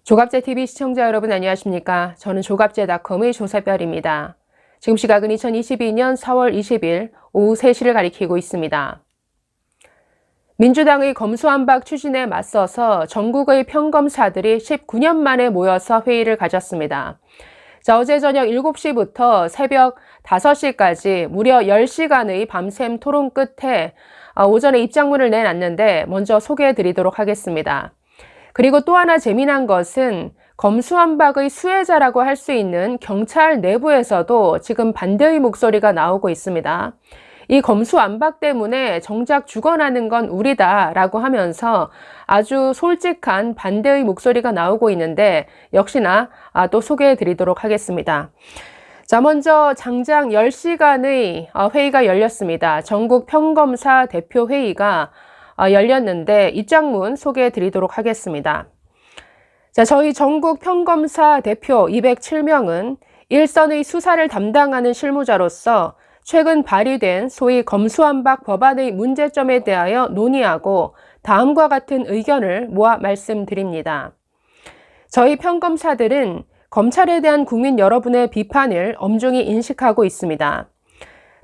조갑제TV 시청자 여러분 안녕하십니까? 저는 조갑제닷컴의 조세별입니다. 지금 시각은 2022년 4월 20일 오후 3시를 가리키고 있습니다. 민주당의 검수완박 추진에 맞서서 전국의 평검사들이 19년 만에 모여서 회의를 가졌습니다. 어제 저녁 7시부터 새벽 5시까지 무려 10시간의 밤샘 토론 끝에 오전에 입장문을 내놨는데 먼저 소개해드리도록 하겠습니다. 그리고 또 하나 재미난 것은 검수완박의 수혜자라고 할 수 있는 경찰 내부에서도 지금 반대의 목소리가 나오고 있습니다. 이 검수완박 때문에 정작 죽어나는 건 우리다라고 하면서 아주 솔직한 반대의 목소리가 나오고 있는데 역시나 또 소개해 드리도록 하겠습니다. 먼저 장장 10시간의 회의가 열렸습니다. 전국 평검사 대표 회의가 열렸는데 입장문 소개해 드리도록 하겠습니다. 저희 전국 평검사 대표 207명은 일선의 수사를 담당하는 실무자로서 최근 발의된 소위 검수완박 법안의 문제점에 대하여 논의하고 다음과 같은 의견을 모아 말씀드립니다. 저희 평검사들은 검찰에 대한 국민 여러분의 비판을 엄중히 인식하고 있습니다.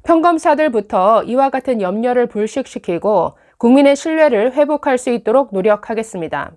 평검사들부터 이와 같은 염려를 불식시키고 국민의 신뢰를 회복할 수 있도록 노력하겠습니다.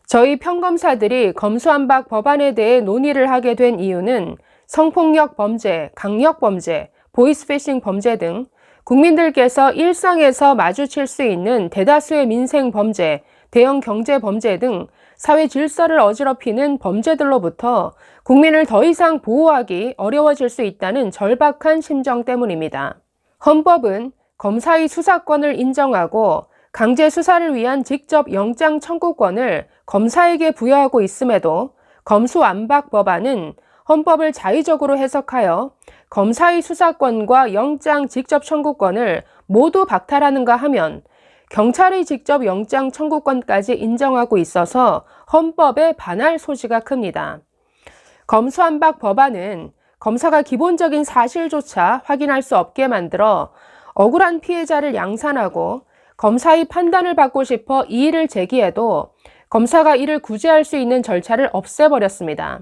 저희 평검사들이 검수완박 법안에 대해 논의를 하게 된 이유는 성폭력 범죄, 강력범죄, 보이스피싱 범죄 등 국민들께서 일상에서 마주칠 수 있는 대다수의 민생 범죄, 대형 경제 범죄 등 사회 질서를 어지럽히는 범죄들로부터 국민을 더 이상 보호하기 어려워질 수 있다는 절박한 심정 때문입니다. 헌법은 검사의 수사권을 인정하고 강제 수사를 위한 직접 영장 청구권을 검사에게 부여하고 있음에도 검수완박 법안은 헌법을 자의적으로 해석하여 검사의 수사권과 영장 직접 청구권을 모두 박탈하는가 하면 경찰의 직접 영장 청구권까지 인정하고 있어서 헌법에 반할 소지가 큽니다. 검수완박 법안은 검사가 기본적인 사실조차 확인할 수 없게 만들어 억울한 피해자를 양산하고 검사의 판단을 받고 싶어 이의를 제기해도 검사가 이를 구제할 수 있는 절차를 없애버렸습니다.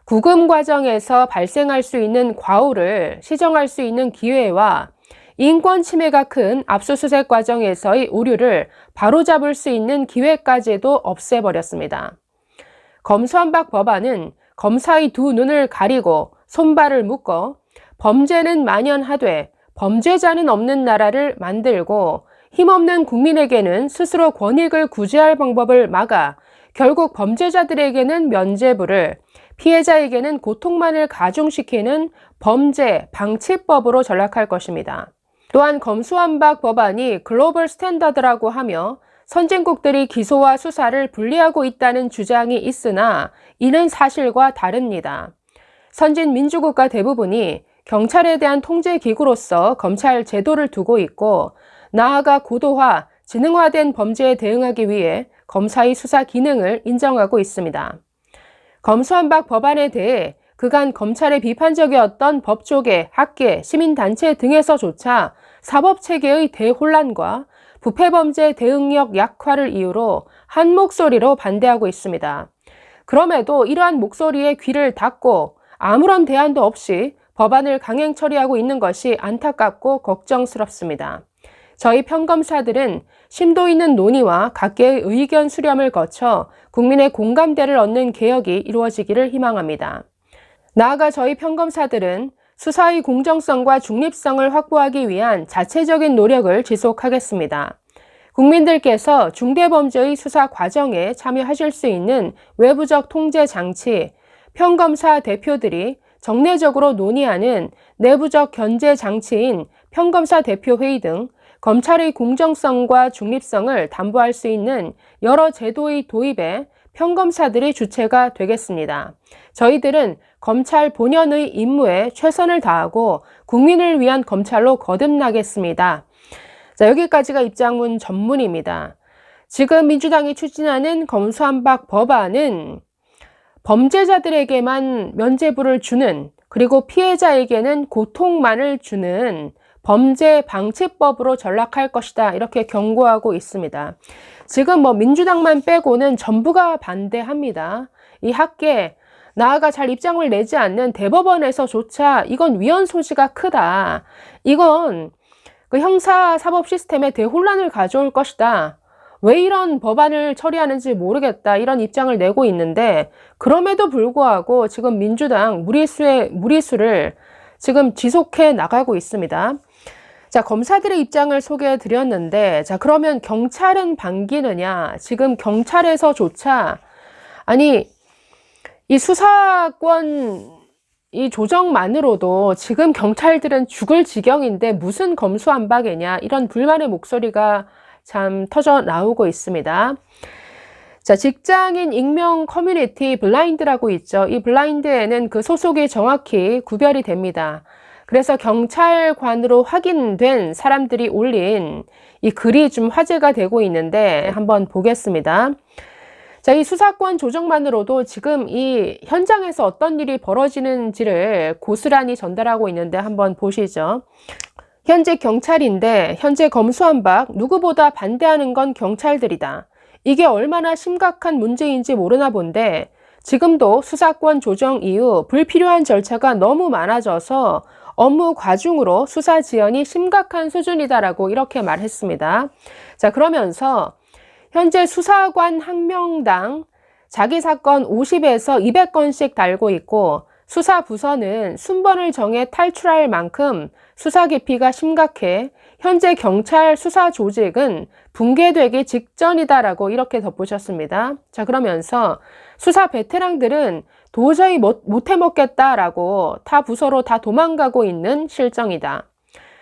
구금 과정에서 발생할 수 있는 과오를 시정할 수 있는 기회와 인권 침해가 큰 압수수색 과정에서의 오류를 바로잡을 수 있는 기회까지도 없애버렸습니다. 검수완박 법안은 검사의 두 눈을 가리고 손발을 묶어 범죄는 만연하되 범죄자는 없는 나라를 만들고 힘없는 국민에게는 스스로 권익을 구제할 방법을 막아 결국 범죄자들에게는 면죄부를, 피해자에게는 고통만을 가중시키는 범죄 방치법으로 전락할 것입니다. 또한 검수완박 법안이 글로벌 스탠다드라고 하며 선진국들이 기소와 수사를 분리하고 있다는 주장이 있으나 이는 사실과 다릅니다. 선진 민주국가 대부분이 경찰에 대한 통제기구로서 검찰 제도를 두고 있고 나아가 고도화, 지능화된 범죄에 대응하기 위해 검사의 수사 기능을 인정하고 있습니다. 검수완박 법안에 대해 그간 검찰의 비판적이었던 법조계, 학계, 시민단체 등에서조차 사법체계의 대혼란과 부패범죄 대응력 약화를 이유로 한 목소리로 반대하고 있습니다. 그럼에도 이러한 목소리에 귀를 닫고 아무런 대안도 없이 법안을 강행 처리하고 있는 것이 안타깝고 걱정스럽습니다. 저희 평검사들은 심도 있는 논의와 각계의 의견 수렴을 거쳐 국민의 공감대를 얻는 개혁이 이루어지기를 희망합니다. 나아가 저희 평검사들은 수사의 공정성과 중립성을 확보하기 위한 자체적인 노력을 지속하겠습니다. 국민들께서 중대범죄의 수사 과정에 참여하실 수 있는 외부적 통제 장치, 평검사 대표들이 정례적으로 논의하는 내부적 견제 장치인 평검사 대표회의 등 검찰의 공정성과 중립성을 담보할 수 있는 여러 제도의 도입에 평검사들이 주체가 되겠습니다. 저희들은 검찰 본연의 임무에 최선을 다하고 국민을 위한 검찰로 거듭나겠습니다. 여기까지가 입장문 전문입니다. 지금 민주당이 추진하는 검수완박 법안은 범죄자들에게만 면죄부를 주는, 그리고 피해자에게는 고통만을 주는 범죄 방지법으로 전락할 것이다. 이렇게 경고하고 있습니다. 지금 뭐 민주당만 빼고는 전부가 반대합니다. 이 학계, 나아가 잘 입장을 내지 않는 대법원에서조차 이건 위헌 소지가 크다. 이건 그 형사사법 시스템에 대혼란을 가져올 것이다. 왜 이런 법안을 처리하는지 모르겠다. 이런 입장을 내고 있는데, 그럼에도 불구하고 지금 민주당 무리수를 지금 지속해 나가고 있습니다. 자, 검사들의 입장을 소개해 드렸는데, 자, 그러면 경찰은 반기느냐? 지금 경찰에서조차, 아니, 이 수사권 이 조정만으로도 지금 경찰들은 죽을 지경인데 무슨 검수완박이냐, 이런 불만의 목소리가 참 터져 나오고 있습니다. 자, 직장인 익명 커뮤니티 블라인드라고 있죠. 이 블라인드에는 그 소속이 정확히 구별이 됩니다. 그래서 경찰관으로 확인된 사람들이 올린 이 글이 좀 화제가 되고 있는데 한번 보겠습니다. 자, 이 수사권 조정만으로도 지금 이 현장에서 어떤 일이 벌어지는지를 고스란히 전달하고 있는데 한번 보시죠. 현재 경찰인데 현재 검수완박 누구보다 반대하는 건 경찰들이다. 이게 얼마나 심각한 문제인지 모르나 본데 지금도 수사권 조정 이후 불필요한 절차가 너무 많아져서 업무 과중으로 수사 지연이 심각한 수준이다라고 이렇게 말했습니다. 자, 그러면서 현재 수사관 한 명당 자기 사건 50에서 200건씩 달고 있고 수사부서는 순번을 정해 탈출할 만큼 수사 깊이가 심각해 현재 경찰 수사 조직은 붕괴되기 직전이다라고 이렇게 덧붙였습니다. 자, 그러면서 수사 베테랑들은 도저히 못 해먹겠다라고 타 부서로 다 도망가고 있는 실정이다.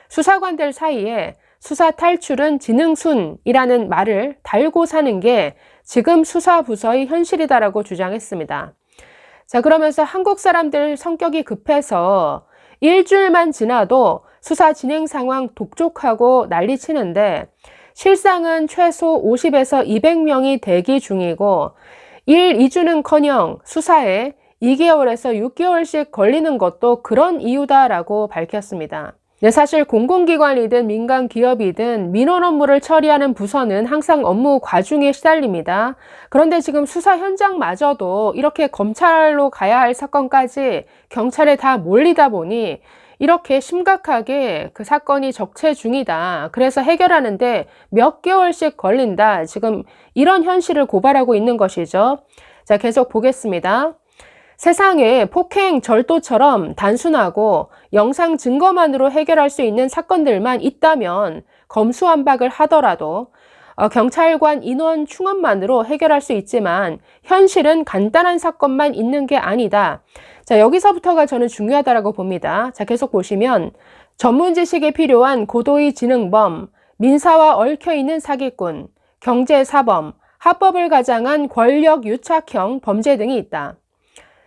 수사관들 사이에 수사 탈출은 지능순이라는 말을 달고 사는 게 지금 수사부서의 현실이다라고 주장했습니다. 자, 그러면서 한국 사람들 성격이 급해서 일주일만 지나도 수사 진행 상황 독촉하고 난리치는데 실상은 최소 50에서 200명이 대기 중이고 1, 2주는커녕 수사에 2개월에서 6개월씩 걸리는 것도 그런 이유다라고 밝혔습니다. 네, 사실 공공기관이든 민간 기업이든 민원 업무를 처리하는 부서는 항상 업무 과중에 시달립니다. 그런데 지금 수사 현장마저도 이렇게 검찰로 가야 할 사건까지 경찰에 다 몰리다 보니 이렇게 심각하게 그 사건이 적체 중이다. 그래서 해결하는데 몇 개월씩 걸린다. 지금 이런 현실을 고발하고 있는 것이죠. 자, 계속 보겠습니다. 세상에 폭행, 절도처럼 단순하고 영상 증거만으로 해결할 수 있는 사건들만 있다면 검수완박을 하더라도 경찰관 인원 충원만으로 해결할 수 있지만 현실은 간단한 사건만 있는 게 아니다. 자, 여기서부터가 저는 중요하다고 봅니다. 자, 계속 보시면 전문 지식이 필요한 고도의 지능범, 민사와 얽혀있는 사기꾼, 경제사범, 합법을 가장한 권력 유착형 범죄 등이 있다.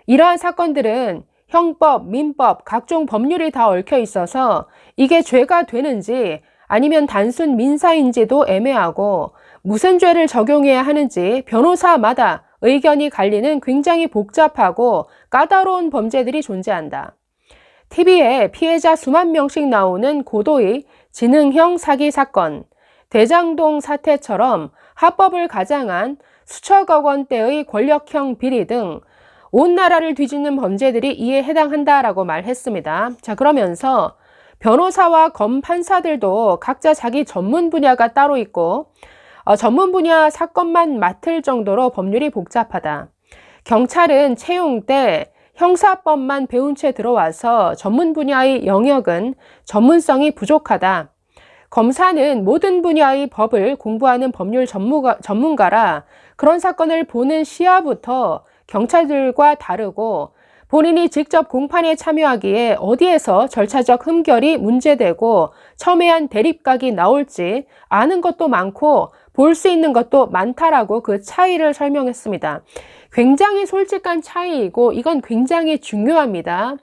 이러한 사건들은 형법, 민법, 각종 법률이 다 얽혀 있어서 이게 죄가 되는지 아니면 단순 민사인지도 애매하고 무슨 죄를 적용해야 하는지 변호사마다 의견이 갈리는 굉장히 복잡하고 까다로운 범죄들이 존재한다. TV에 피해자 수만 명씩 나오는 고도의 지능형 사기 사건, 대장동 사태처럼 합법을 가장한 수천억 원대의 권력형 비리 등 온 나라를 뒤집는 범죄들이 이에 해당한다라고 말했습니다. 자, 그러면서 변호사와 검 판사들도 각자 자기 전문 분야가 따로 있고 전문 분야 사건만 맡을 정도로 법률이 복잡하다. 경찰은 채용 때 형사법만 배운 채 들어와서 전문 분야의 영역은 전문성이 부족하다. 검사는 모든 분야의 법을 공부하는 법률 전문가라 그런 사건을 보는 시야부터 경찰들과 다르고 본인이 직접 공판에 참여하기에 어디에서 절차적 흠결이 문제되고 첨예한 대립각이 나올지 아는 것도 많고 볼 수 있는 것도 많다라고 그 차이를 설명했습니다. 굉장히 솔직한 차이이고 이건 굉장히 중요합니다.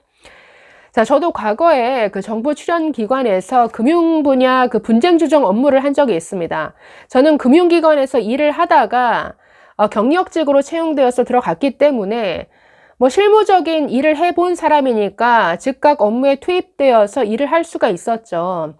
자, 저도 과거에 그 정부 출연 기관에서 금융 분야 그 분쟁 조정 업무를 한 적이 있습니다. 저는 금융기관에서 일을 하다가 경력직으로 채용되어서 들어갔기 때문에 뭐 실무적인 일을 해본 사람이니까 즉각 업무에 투입되어서 일을 할 수가 있었죠.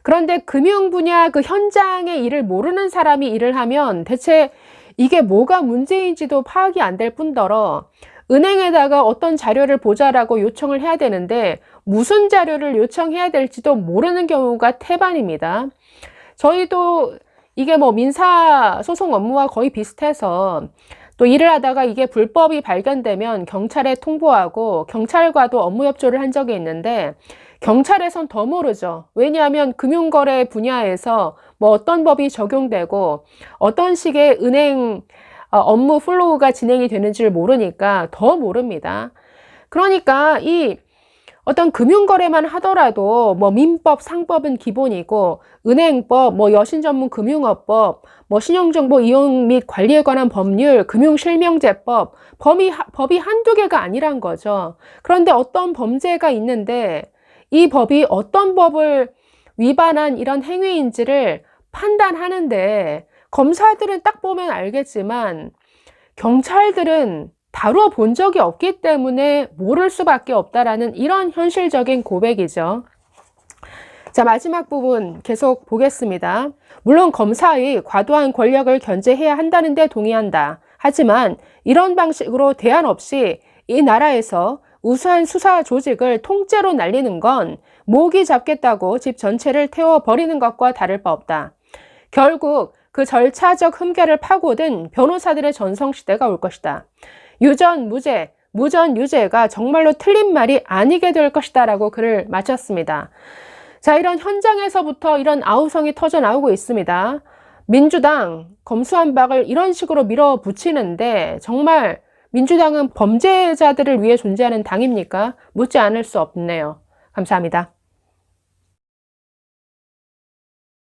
그런데 금융 분야 그 현장의 일을 모르는 사람이 일을 하면 대체 이게 뭐가 문제인지도 파악이 안 될 뿐더러 은행에다가 어떤 자료를 보자라고 요청을 해야 되는데 무슨 자료를 요청해야 될지도 모르는 경우가 태반입니다. 저희도 이게 뭐 민사소송 업무와 거의 비슷해서 또 일을 하다가 이게 불법이 발견되면 경찰에 통보하고 경찰과도 업무 협조를 한 적이 있는데 경찰에선 더 모르죠. 왜냐하면 금융거래 분야에서 뭐 어떤 법이 적용되고 어떤 식의 은행 업무 플로우가 진행이 되는지를 모르니까 더 모릅니다. 그러니까 이 어떤 금융거래만 하더라도 뭐 민법, 상법은 기본이고 은행법, 뭐 여신전문금융업법, 뭐 신용정보 이용 및 관리에 관한 법률, 금융실명제법, 법이 한두 개가 아니란 거죠. 그런데 어떤 범죄가 있는데 이 법이 어떤 법을 위반한 이런 행위인지를 판단하는데 검사들은 딱 보면 알겠지만 경찰들은 다루어 본 적이 없기 때문에 모를 수밖에 없다라는 이런 현실적인 고백이죠. 자, 마지막 부분 계속 보겠습니다. 물론 검사의 과도한 권력을 견제해야 한다는 데 동의한다. 하지만 이런 방식으로 대안 없이 이 나라에서 우수한 수사 조직을 통째로 날리는 건 모기 잡겠다고 집 전체를 태워버리는 것과 다를 바 없다. 결국 그 절차적 흠결을 파고든 변호사들의 전성시대가 올 것이다. 유전 무죄, 무전 유죄가 정말로 틀린 말이 아니게 될 것이다 라고 글을 마쳤습니다. 자, 이런 현장에서부터 이런 아우성이 터져 나오고 있습니다. 민주당 검수완 박을 이런 식으로 밀어붙이는데 정말 민주당은 범죄자들을 위해 존재하는 당입니까? 묻지 않을 수 없네요. 감사합니다.